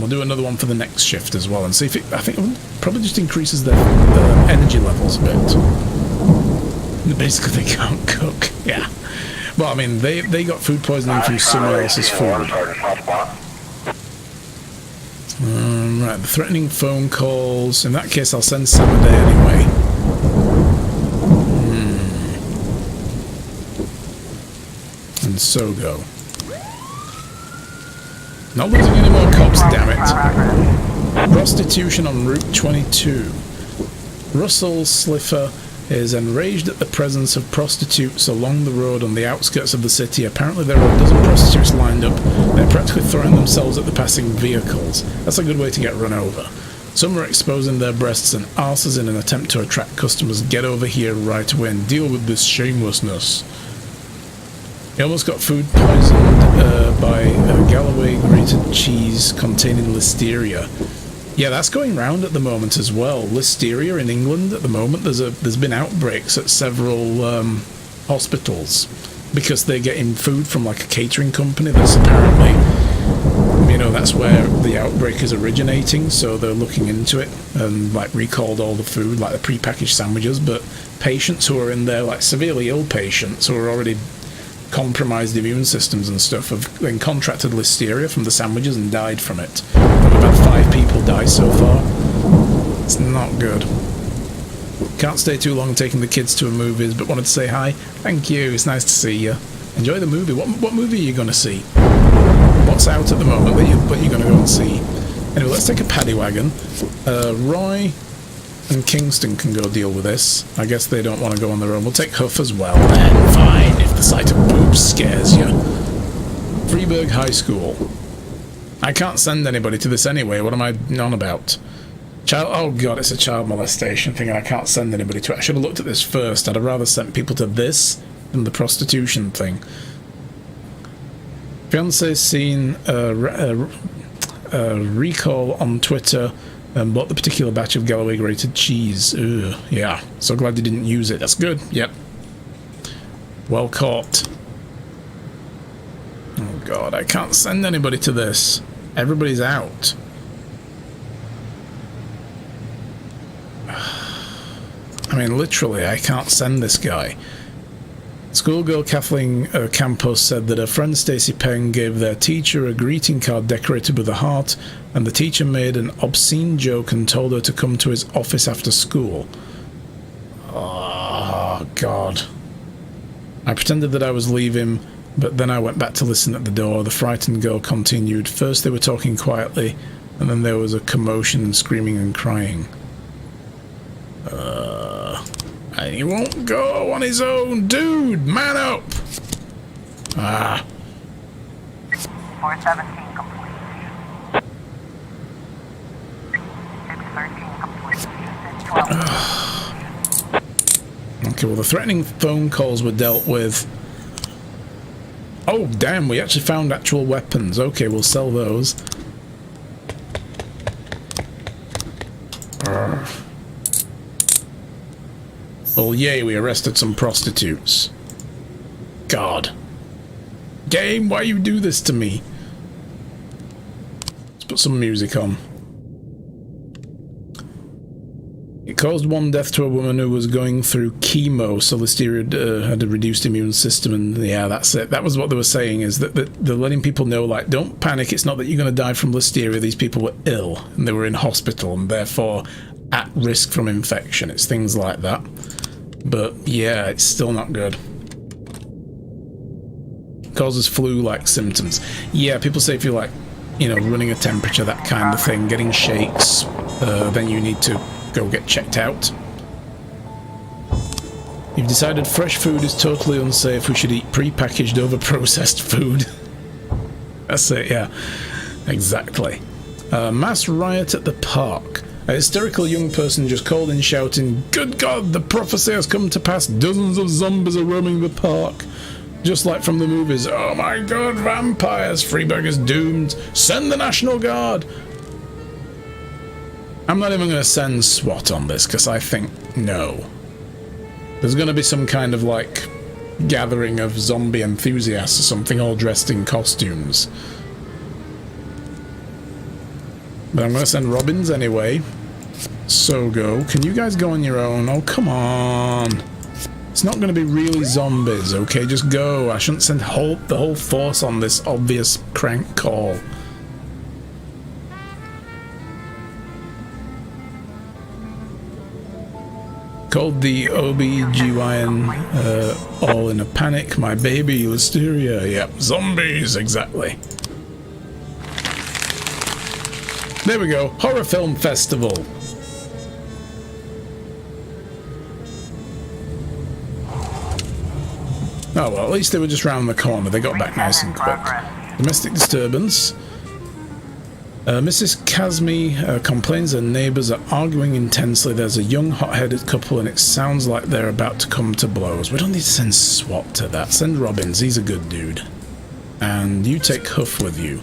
we'll do another one for the next shift as well, and see if it, I think it probably just increases their energy levels a bit. Basically, they can't cook. Yeah. Well, I mean, they got food poisoning from someone else's food. Right, the threatening phone calls. In that case, I'll send Sam a day anyway. And so go. Not losing any more cops, damn it. Prostitution on Route 22. Russell Slipher is enraged at the presence of prostitutes along the road on the outskirts of the city. Apparently there are a dozen prostitutes lined up. They're practically throwing themselves at the passing vehicles. That's a good way to get run over. Some are exposing their breasts and arses in an attempt to attract customers. Get over here right away and deal with this shamelessness. He almost got food poisoned by Galloway grated cheese containing listeria. Yeah, that's going round at the moment as well. Listeria in England at the moment. There's been outbreaks at several hospitals because they're getting food from like a catering company that's apparently, you know, that's where the outbreak is originating. So they're looking into it and like recalled all the food, like the pre-packaged sandwiches. But patients who are in there, like severely ill patients who are already compromised immune systems and stuff, have then contracted listeria from the sandwiches and died from it. About 5 people died so far. It's not good. Can't stay too long taking the kids to a movies, but wanted to say hi. Thank you, it's nice to see you. Enjoy the movie. What movie are you going to see? What's out at the moment that you're going to go and see? Anyway, let's take a paddy wagon. Roy and Kingston can go deal with this. I guess they don't want to go on their own. We'll take Huff as well. Then fine, if the sight of boobs scares you. Freeburg High School. I can't send anybody to this anyway. What am I on about? Oh god, it's a child molestation thing and I can't send anybody to it. I should have looked at this first. I'd have rather sent people to this than the prostitution thing. Fiance's seen a recall on Twitter and bought the particular batch of Galloway grated cheese. Ugh, yeah, so glad you didn't use it. That's good. Yep. Well caught. Oh god, I can't send anybody to this. Everybody's out. I mean, literally, I can't send this guy. Schoolgirl Kathleen Campos said that her friend Stacey Penn gave their teacher a greeting card decorated with a heart, and the teacher made an obscene joke and told her to come to his office after school. Oh, God. I pretended that I was leaving, but then I went back to listen at the door. The frightened girl continued. First they were talking quietly, and then there was a commotion and screaming and crying. And he won't go on his own. Dude, man up! Ah. 417 complete. 613 complete. 612. Okay, well the threatening phone calls were dealt with. Oh, damn, we actually found actual weapons. Okay, we'll sell those. Well, yay, we arrested some prostitutes. God. Game, why you do this to me? Let's put some music on. It caused one death to a woman who was going through chemo, so listeria had a reduced immune system, and yeah, that's it. That was what they were saying, is that they're letting people know, like, don't panic, it's not that you're going to die from listeria, these people were ill, and they were in hospital, and therefore at risk from infection. It's things like that. But yeah, it's still not good. Causes flu-like symptoms. Yeah, people say if you're like, you know, running a temperature, that kind of thing, getting shakes, then you need to go get checked out. You've decided fresh food is totally unsafe. We should eat pre-packaged, over-processed food. That's it, yeah. Exactly. Mass riot at the park. A hysterical young person just called in shouting, "Good God, the prophecy has come to pass. Dozens of zombies are roaming the park." Just like from the movies. Oh my God, vampires. Freeburg is doomed. Send the National Guard. I'm not even going to send SWAT on this, because I think, no. There's going to be some kind of, like, gathering of zombie enthusiasts or something, all dressed in costumes. But I'm going to send Robbins anyway. So go. Can you guys go on your own? Oh, come on. It's not going to be really zombies, okay? Just go. I shouldn't send the whole force on this obvious crank call. Called the OBGYN all in a panic. My baby, Listeria. Yep, zombies, exactly. There we go. Horror Film Festival. Oh well, at least they were just round the corner. They got back nice and quick. Domestic disturbance. Mrs. Kazmi complains her neighbours are arguing intensely. There's a young hot-headed couple and it sounds like they're about to come to blows. We don't need to send SWAT to that. Send Robbins, he's a good dude. And you take Huff with you.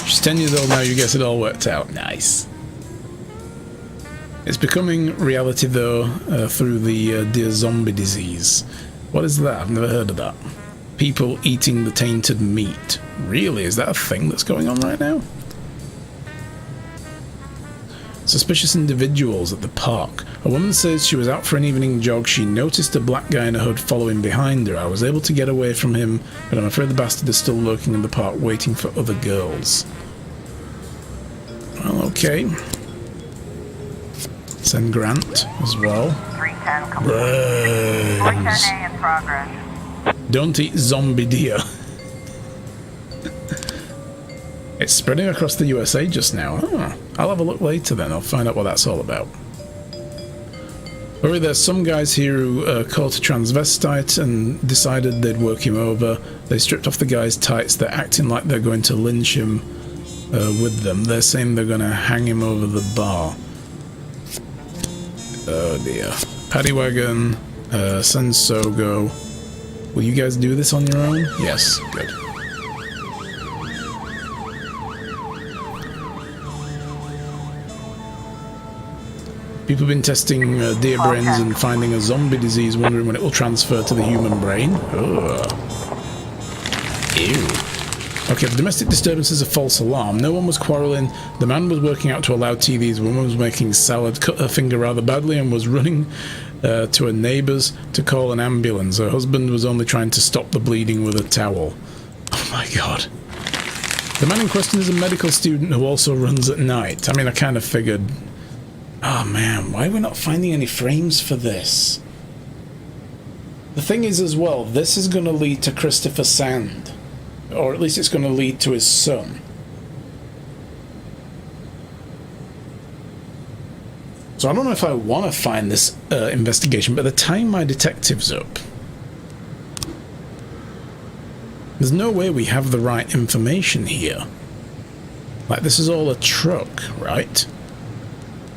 She's 10 years old now, you get it all worked out. Nice. It's becoming reality though through the dear zombie disease. What is that? I've never heard of that. People eating the tainted meat. Really? Is that a thing that's going on right now? Suspicious individuals at the park. A woman says she was out for an evening jog. She noticed a black guy in a hood following behind her. I was able to get away from him, but I'm afraid the bastard is still lurking in the park waiting for other girls. Well, okay. Send Grant as well. Brains. Don't eat zombie deer. It's spreading across the USA just now. Huh. I'll have a look later then. I'll find out what that's all about. Worry, there's some guys here who caught a transvestite and decided they'd work him over. They stripped off the guy's tights. They're acting like they're going to lynch him with them. They're saying they're going to hang him over the bar. Oh dear. Paddy Wagon, send Sogo. Will you guys do this on your own? Yes, good. People have been testing deer brains and finding a zombie disease, wondering when it will transfer to the human brain. Ugh. Ew. Okay, the domestic disturbance is a false alarm. No one was quarrelling. The man was working out to a loud TV. The woman was making salad, cut her finger rather badly, and was running to her neighbours to call an ambulance. Her husband was only trying to stop the bleeding with a towel. Oh my god. The man in question is a medical student who also runs at night. I mean, I kind of figured... Oh man, why are we not finding any frames for this? The thing is as well, this is going to lead to Christopher Sand. Or at least it's going to lead to his son. So I don't know if I want to find this investigation, but the time my detective's up. There's no way we have the right information here. Like, this is all a truck, right?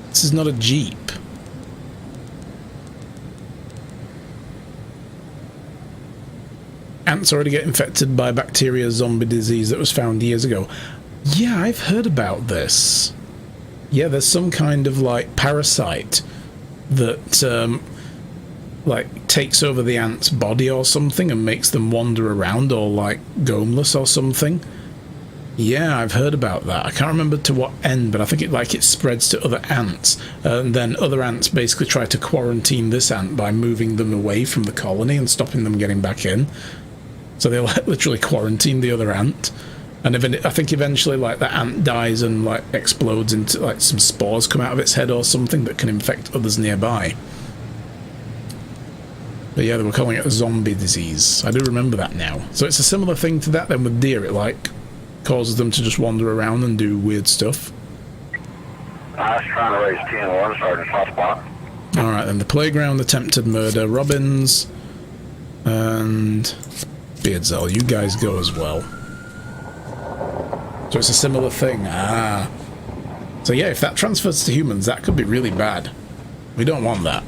This is not a Jeep. Ants already get infected by bacteria zombie disease that was found years ago. Yeah, I've heard about this. Yeah, there's some kind of like parasite that like takes over the ant's body or something and makes them wander around or like gomeless or something. Yeah, I've heard about that. I can't remember to what end, but I think it spreads to other ants, and then other ants basically try to quarantine this ant by moving them away from the colony and stopping them getting back in. So they like literally quarantine the other ant, and I think eventually like the ant dies and like explodes into like some spores come out of its head or something that can infect others nearby. But yeah, they were calling it a zombie disease. I do remember that now. So it's a similar thing to that then with deer. It like causes them to just wander around and do weird stuff. I was trying to raise 10-1, Sergeant Hotspot. Alright then, the playground, attempted murder, Robbins, and Beardsell, you guys go as well. So it's a similar thing. Ah. So yeah, if that transfers to humans, that could be really bad. We don't want that.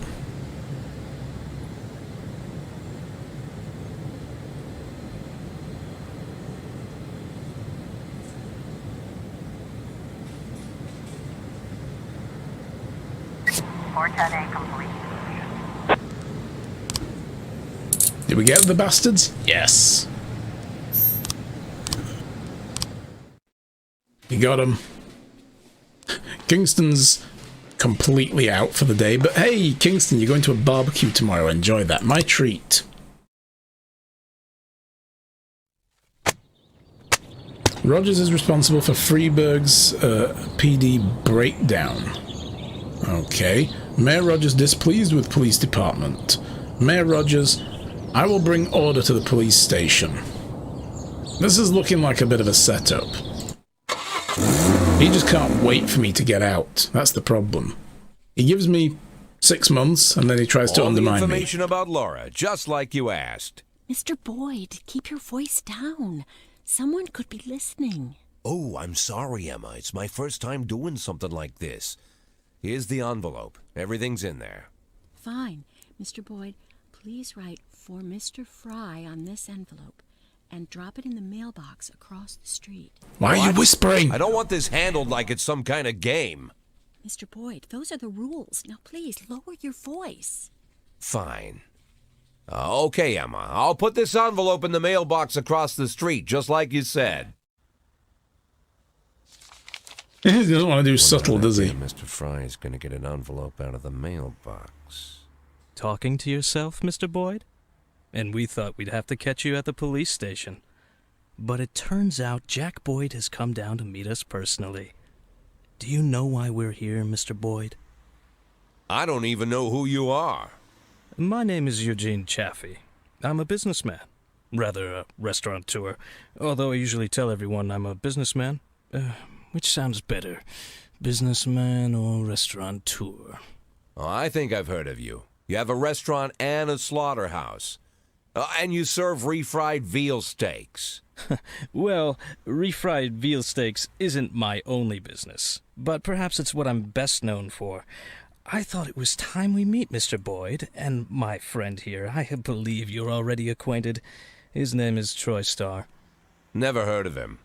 Did we get the bastards? Yes. You got him. Kingston's completely out for the day, but hey, Kingston, you're going to a barbecue tomorrow. Enjoy that. My treat. Rogers is responsible for Freeburg's PD breakdown. Okay. Mayor Rogers displeased with police department. Mayor Rogers, I will bring order to the police station. This is looking like a bit of a setup. He just can't wait for me to get out. That's the problem. He gives me 6 months, and then he tries to undermine me. Information about Laura, just like you asked. Mr. Boyd, keep your voice down. Someone could be listening. Oh, I'm sorry, Emma. It's my first time doing something like this. Here's the envelope. Everything's in there. Fine. Mr. Boyd, please write for Mr. Fry on this envelope and drop it in the mailbox across the street. Why are you whispering? I don't want this handled like it's some kind of game. Mr. Boyd, those are the rules. Now please, lower your voice. Fine. Okay, Emma. I'll put this envelope in the mailbox across the street, just like you said. He doesn't want to do subtle, does he? Mr. Fry is going to get an envelope out of the mailbox. Talking to yourself, Mr. Boyd? And we thought we'd have to catch you at the police station. But it turns out Jack Boyd has come down to meet us personally. Do you know why we're here, Mr. Boyd? I don't even know who you are. My name is Eugene Chaffee. I'm a businessman. Rather, a restaurateur. Although I usually tell everyone I'm a businessman. Which sounds better? Businessman or restaurateur? Oh, I think I've heard of you. You have a restaurant and a slaughterhouse. And you serve refried veal steaks. Well, refried veal steaks isn't my only business, but perhaps it's what I'm best known for. I thought it was time we meet, Mr. Boyd, and my friend here. I believe you're already acquainted. His name is Troy Starr. Never heard of him.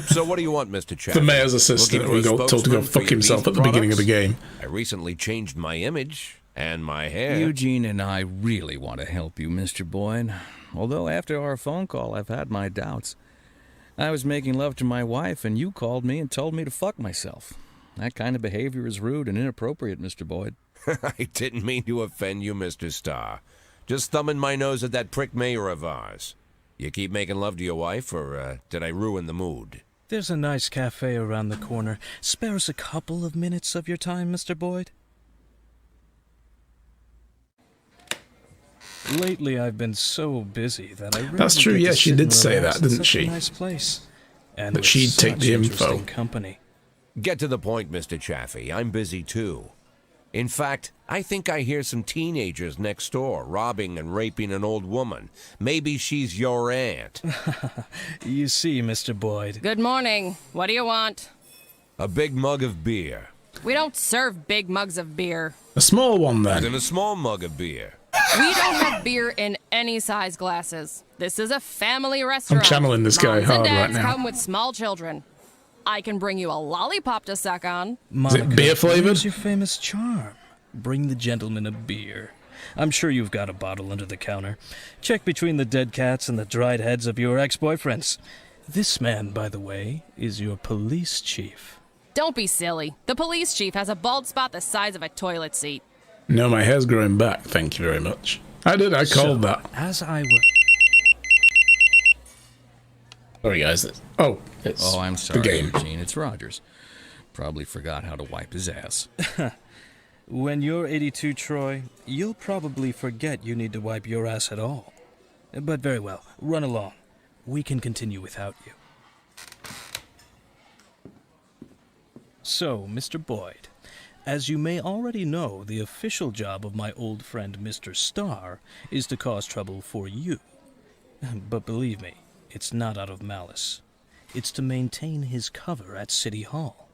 So what do you want, Mr. Chaffee? The mayor's assistant who got told to go fuck himself at the beginning of the game. I recently changed my image and my hair. Eugene and I really want to help you, Mr. Boyd. Although after our phone call, I've had my doubts. I was making love to my wife, and you called me and told me to fuck myself. That kind of behavior is rude and inappropriate, Mr. Boyd. I didn't mean to offend you, Mr. Starr. Just thumbing my nose at that prick mayor of ours. You keep making love to your wife, or did I ruin the mood? There's a nice cafe around the corner. Spare us a couple of minutes of your time, Mr. Boyd. Lately, I've been so busy that I really That's true, get to yeah, she sit did and say relax that, in didn't such she? A nice place. And That with she'd take such the info. interesting company. Get to the point, Mr. Chaffee. I'm busy, too. In fact, I think I hear some teenagers next door robbing and raping an old woman. Maybe she's your aunt. You see, Mr. Boyd. Good morning. What do you want? A big mug of beer. We don't serve big mugs of beer. A small one, then. Then a small mug of beer. We don't have beer in any size glasses. This is a family restaurant. I'm channeling this guy Moms hard and right dads now. come with small children. I can bring you a lollipop to suck on. Monica, beer flavored? where's your famous charm? Bring the gentleman a beer. I'm sure you've got a bottle under the counter. Check between the dead cats and the dried heads of your ex-boyfriends. This man, by the way, is your police chief. Don't be silly. The police chief has a bald spot the size of a toilet seat. No, my hair's growing back. Thank you very much. I did. I called that. As I were... Sorry, guys. It's Oh, I'm sorry, the game. Eugene. It's Rogers. Probably forgot how to wipe his ass. When you're 82, Troy, you'll probably forget you need to wipe your ass at all. But very well. Run along. We can continue without you. So, Mr. Boyd, as you may already know, the official job of my old friend Mr. Starr is to cause trouble for you. But believe me, it's not out of malice. It's to maintain his cover at City Hall.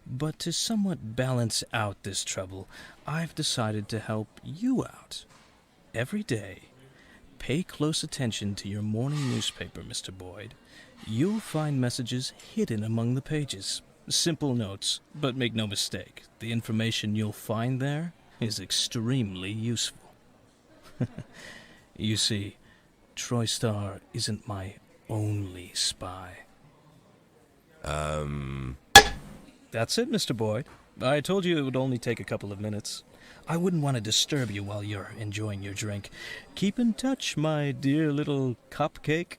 But to somewhat balance out this trouble, I've decided to help you out. Every day, pay close attention to your morning newspaper, Mr. Boyd. You'll find messages hidden among the pages. Simple notes, but make no mistake, the information you'll find there is extremely useful. You see, Troy Starr isn't my only spy. That's it, Mr. Boyd. I told you it would only take a couple of minutes. I wouldn't want to disturb you while you're enjoying your drink. Keep in touch, my dear little cupcake.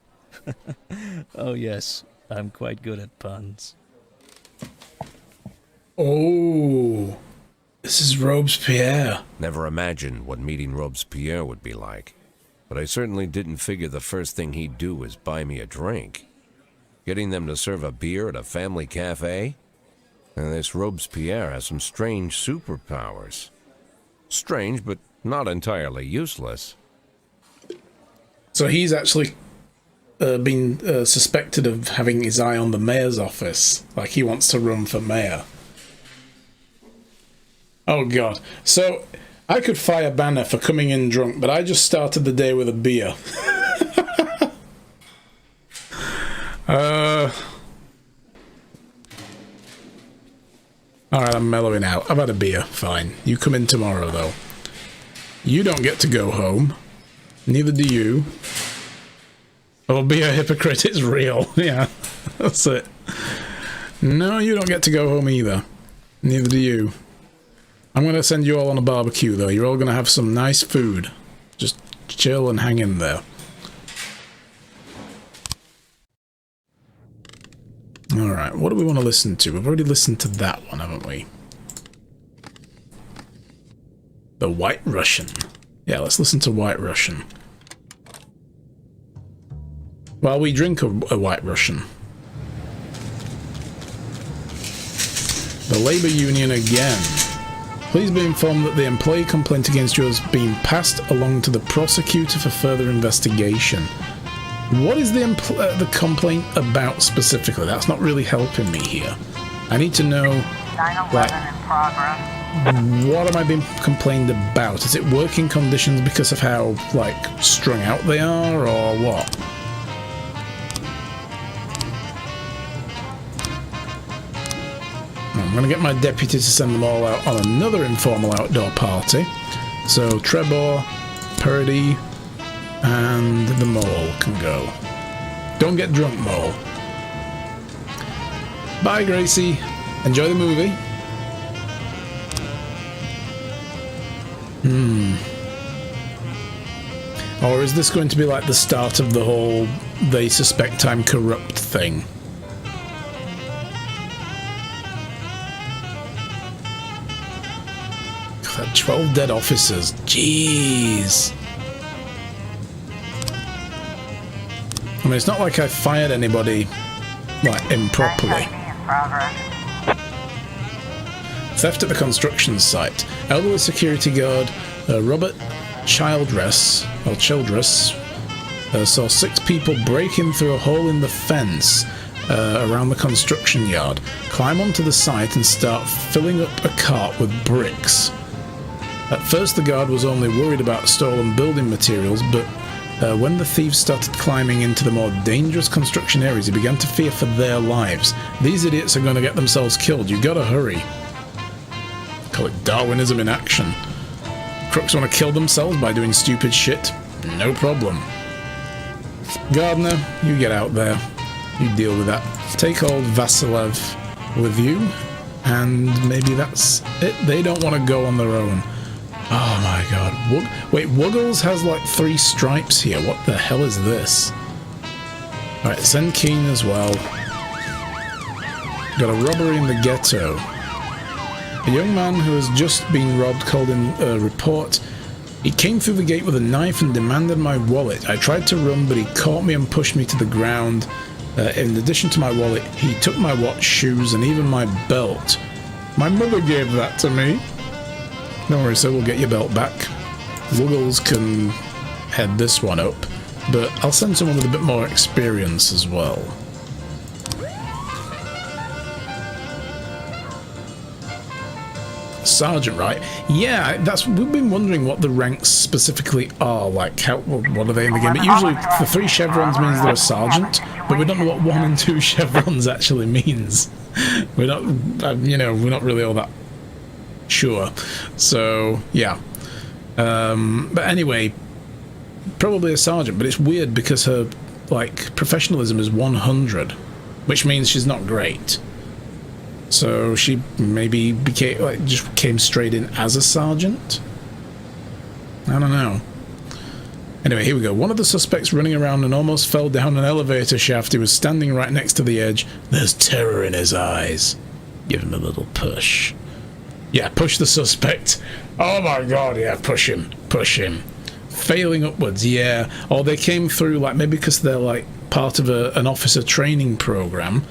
Oh, yes, I'm quite good at puns. Oh, this is Robespierre. Never imagined what meeting Robespierre would be like. But I certainly didn't figure the first thing he'd do was buy me a drink. Getting them to serve a beer at a family cafe? And this Robespierre has some strange superpowers. Strange, but not entirely useless. So he's actually been suspected of having his eye on the mayor's office. Like he wants to run for mayor. Oh god. So I could fire Banner for coming in drunk, but I just started the day with a beer. Alright, I'm mellowing out. I've had a beer. Fine. You come in tomorrow, though. You don't get to go home. Neither do you. Oh, be a hypocrite. It's real. Yeah, that's it. No, you don't get to go home either. Neither do you. I'm going to send you all on a barbecue, though. You're all going to have some nice food. Just chill and hang in there. Alright, what do we want to listen to? We've already listened to that one, haven't we? The White Russian. Yeah, let's listen to White Russian. While we drink a White Russian. The Labour Union again. Please be informed that the employee complaint against you has been passed along to the prosecutor for further investigation. What is the complaint about specifically? That's not really helping me here. I need to know, like, what am I being complained about? Is it working conditions because of how, like, strung out they are, or what? I'm going to get my deputy to send them all out on another informal outdoor party. So Trebor, Purdy, and the Mole can go. Don't get drunk, Mole. Bye, Gracie. Enjoy the movie. Or is this going to be like the start of the whole they suspect I'm corrupt thing? God, 12 dead officers. Jeez. I mean, it's not like I fired anybody, like, improperly. Theft at the construction site. Elderly security guard Robert Childress saw 6 people break in through a hole in the fence around the construction yard, climb onto the site and start filling up a cart with bricks. At first the guard was only worried about stolen building materials, but when the thieves started climbing into the more dangerous construction areas, he began to fear for their lives. These idiots are going to get themselves killed. You gotta hurry. Call it Darwinism in action. Crooks want to kill themselves by doing stupid shit? No problem. Gardner, you get out there. You deal with that. Take old Vasilev with you, and maybe that's it. They don't want to go on their own. Oh my god. Wait, Wuggles has like 3 stripes here. What the hell is this? Alright, send Keen as well. Got a robbery in the ghetto. A young man who has just been robbed called in a report. He came through the gate with a knife and demanded my wallet. I tried to run, but he caught me and pushed me to the ground. In addition to my wallet, he took my watch, shoes, and even my belt. My mother gave that to me. Don't worry, sir, we'll get your belt back. Wuggles can head this one up, but I'll send someone with a bit more experience as well. Sergeant, right? Yeah, we've been wondering what the ranks specifically are, like what are they in the game? But usually the 3 chevrons means they're a sergeant, but we don't know what 1 and 2 chevrons actually means. We're not, we're not really all that sure. So yeah. But anyway, probably a sergeant, but it's weird because her, like, professionalism is 100, which means she's not great. So she maybe became, like, just came straight in as a sergeant? I don't know. Anyway, here we go. One of the suspects running around and almost fell down an elevator shaft. He was standing right next to the edge. There's terror in his eyes. Give him a little push. Yeah, push the suspect. Oh my god, yeah, push him. Push him. Failing upwards, yeah. Or they came through, like, maybe because they're, like, part of an officer training program.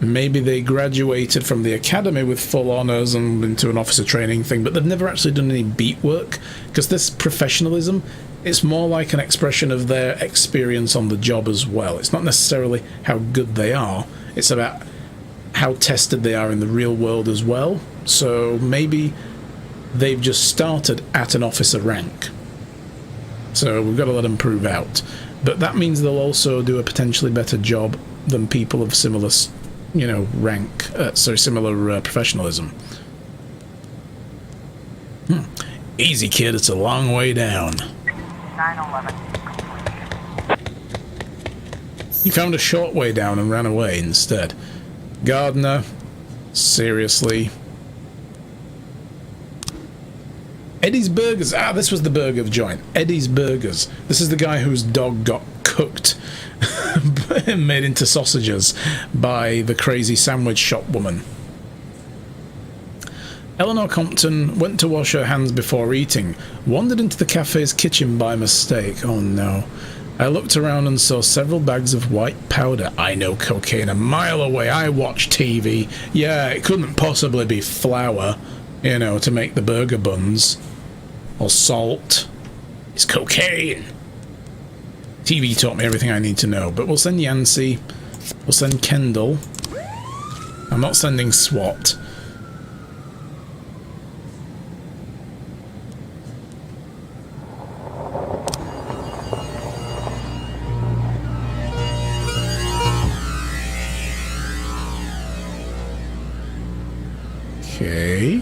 Maybe they graduated from the academy with full honours and into an officer training thing, but they've never actually done any beat work. Because this professionalism, it's more like an expression of their experience on the job as well. It's not necessarily how good they are. It's about how tested they are in the real world as well. So maybe they've just started at an officer rank. So we've got to let them prove out. But that means they'll also do a potentially better job than people of similar, you know, rank, similar professionalism. Easy, kid, it's a long way down. 911. He found a short way down and ran away instead. Gardner, seriously. Eddie's Burgers. Ah, this was the burger joint. Eddie's Burgers. This is the guy whose dog got cooked and made into sausages by the crazy sandwich shop woman. Eleanor Compton went to wash her hands before eating, wandered into the cafe's kitchen by mistake. Oh no. I looked around and saw several bags of white powder. I know cocaine a mile away. I watch TV. Yeah, it couldn't possibly be flour, you know, to make the burger buns. Or salt. It's cocaine. TV taught me everything I need to know. But we'll send Yancey. We'll send Kendall. I'm not sending SWAT. Okay.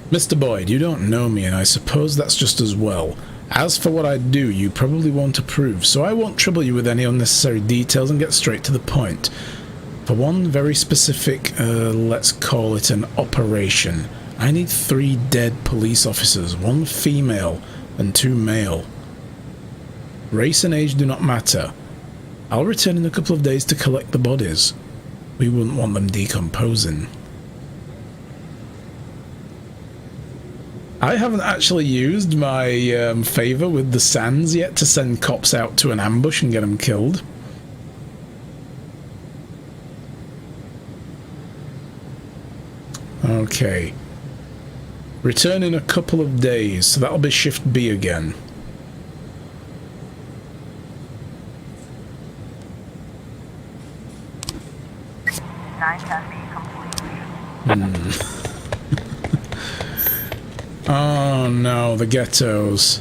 Mr. Boyd, you don't know me, and I suppose that's just as well. As for what I do, you probably won't approve, so I won't trouble you with any unnecessary details and get straight to the point. For one very specific, let's call it an operation, I need 3 dead police officers, 1 female and 2 male. Race and age do not matter. I'll return in a couple of days to collect the bodies. We wouldn't want them decomposing. I haven't actually used my favour with the Sands yet to send cops out to an ambush and get them killed. Okay. Return in a couple of days, so that'll be Shift B again. Oh no, the ghettos.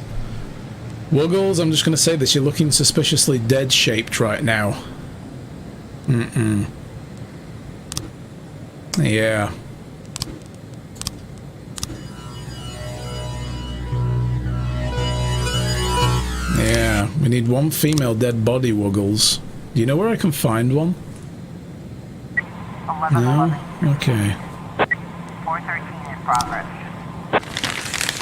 Wuggles, I'm just going to say this, you're looking suspiciously dead-shaped right now. Yeah. Yeah, we need 1 female dead body, Wuggles. Do you know where I can find one? 11, No? Okay. 413 in progress.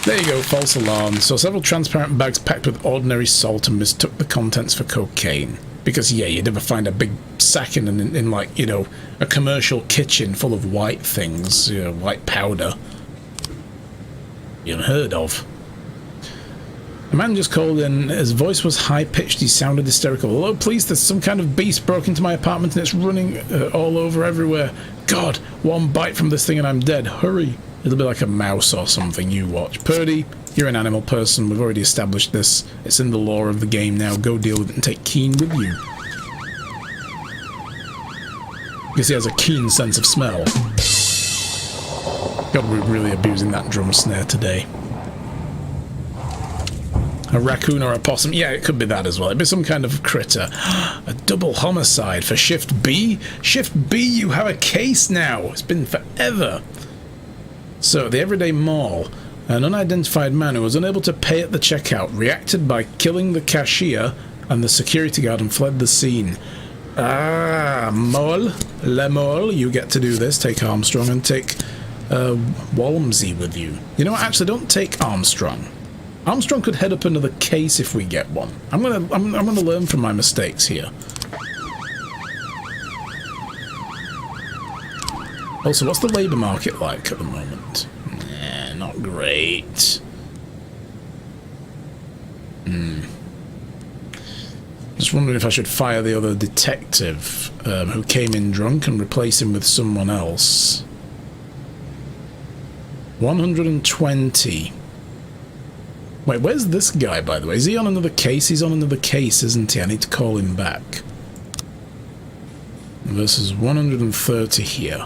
There you go, false alarm. So several transparent bags packed with ordinary salt and mistook the contents for cocaine. Because, yeah, you'd never find a big sack in like, you know, a commercial kitchen full of white things, you know, white powder. You unheard of. A man just called in. His voice was high-pitched. He sounded hysterical. Hello, police, there's some kind of beast broke into my apartment and it's running all over everywhere. God, 1 bite from this thing and I'm dead. Hurry. It'll be like a mouse or something, you watch. Purdy, you're an animal person. We've already established this. It's in the lore of the game now. Go deal with it and take Keen with you. Because he has a keen sense of smell. God, we're really abusing that drum snare today. A raccoon or a possum? Yeah, it could be that as well. It'd be some kind of critter. A double homicide for Shift B? Shift B, you have a case now. It's been forever. So, the Everyday Mall. An unidentified man who was unable to pay at the checkout reacted by killing the cashier and the security guard and fled the scene. Ah, Mole, Le Mole, you get to do this. Take Armstrong and take Walmsey with you. You know what? Actually, don't take Armstrong. Armstrong could head up into the case if we get one. I'm gonna learn from my mistakes here. Also, what's the labour market like at the moment? Nah, not great. Just wondering if I should fire the other detective who came in drunk and replace him with someone else. 120. Wait, where's this guy, by the way? Is he on another case? He's on another case, isn't he? I need to call him back. Versus 130 here.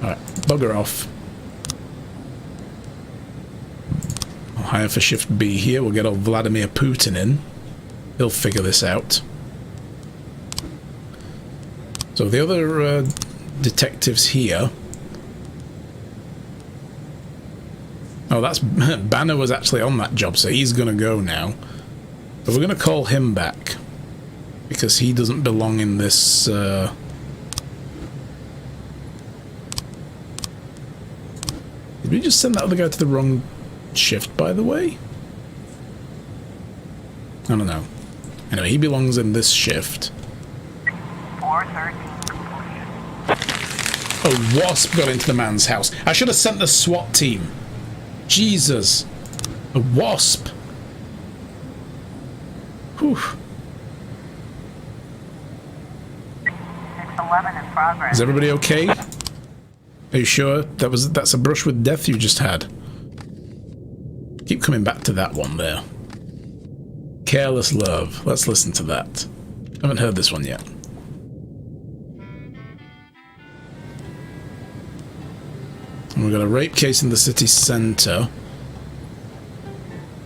Alright, bugger off. I'll hire for shift B here. We'll get old Vladimir Putin in. He'll figure this out. So the other detectives here. Oh, that's Banner was actually on that job, so he's gonna go now. But we're gonna call him back because he doesn't belong in this. Did we just send that other guy to the wrong shift, by the way? I don't know. Anyway, he belongs in this shift. 413 completion. A wasp got into the man's house. I should have sent the SWAT team. Jesus. A wasp. Whew. 611 in progress. Is everybody okay? Are you sure? That's a brush with death you just had. Keep coming back to that one there. Careless Love. Let's listen to that. I haven't heard this one yet. And we've got a rape case in the city centre.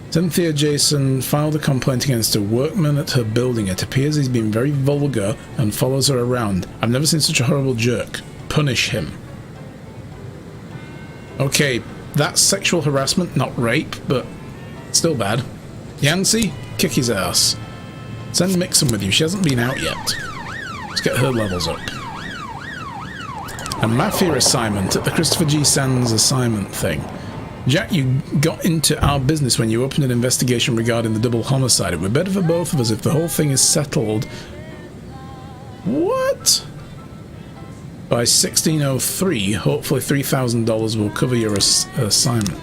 Cynthia Jason filed a complaint against a workman at her building. It appears he's been very vulgar and follows her around. I've never seen such a horrible jerk. Punish him. Okay, that's sexual harassment, not rape, but still bad. Yancy, kick his ass. Send Mixon with you. She hasn't been out yet. Let's get her levels up. A mafia assignment at the Christopher G. Sands assignment thing. Jack, you got into our business when you opened an investigation regarding the double homicide. It would be better for both of us if the whole thing is settled. What? By 1603, hopefully $3,000 will cover your assignment.